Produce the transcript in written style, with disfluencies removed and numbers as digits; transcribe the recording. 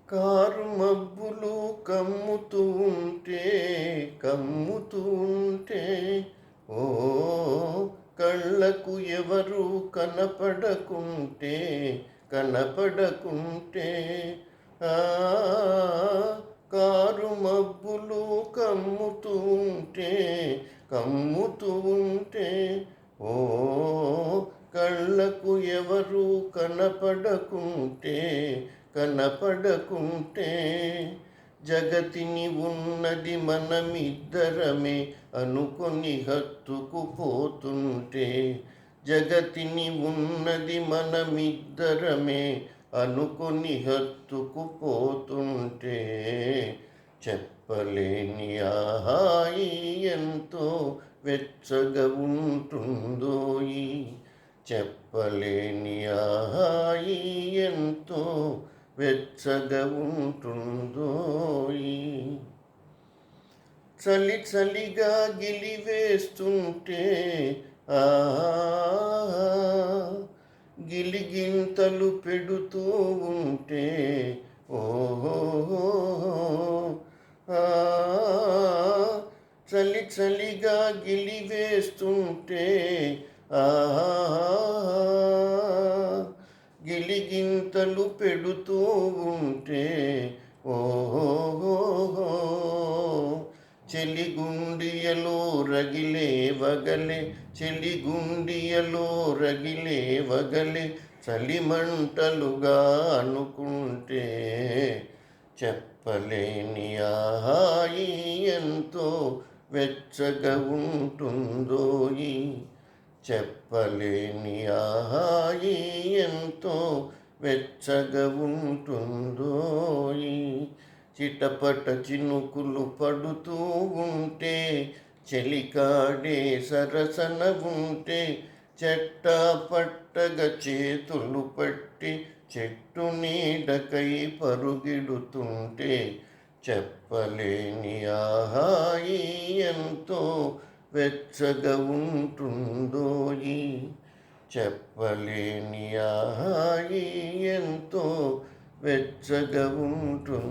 Car మబ్బులు కమ్ముతూ ఉంటే కమ్ముతూ ఉంటే ఓ కళ్ళకు ఎవరు కనపడకుంటే కనపడకుంటే ఆ కారు మబ్బులు కమ్ముతూ ఉంటే కమ్ముతూ ఉంటే ఓ కళ్ళకు ఎవరు కనపడకుంటే కనపడకుంటే జగతిని ఉన్నది మనమిద్దరమే అనుకొని హత్తుకుపోతుంటే జగతిని ఉన్నది మనమిద్దరమే అనుకొని హత్తుకుపోతుంటే చెప్పలేని ఆహాయి ఎంతో వెచ్చగా ఉంటుందోయి చెప్పలేని ఆహాయి ఎంతో వెచ్చగా ఉంటుందోయి చలి చలిగా గిలివేస్తుంటే ఆ గిలిగింతలు పెడుతూ ఉంటే ఓహో చలి చలిగా గిలివేస్తుంటే గిలిగింతలు పెడుతూ ఉంటే ఓహో చెలిగుండియలో రగిలే వగలే చెలిగుండియలో రగిలే వగలే చలిమంటలుగా అనుకుంటే చెప్పలేని ఆహాయి ఎంతో వెచ్చగా ఉంటుందోయి చెప్పలేని ఆహాయి ఎంతో వెచ్చగా ఉంటుందోయి చిటపట చినుకులు పడుతూ ఉంటే చెలికాడే సరసన ఉంటే చెట్ట పట్టగా చేతులు పట్టి చెట్టు నీడకై పరుగిడుతుంటే చెప్పలేని ఆహాయి ఎంతో వెచ్చగా ఉంటుందోయి చెప్పలేని ఆహాయి ఎంతో వెచ్చగా ఉంటుందోయి.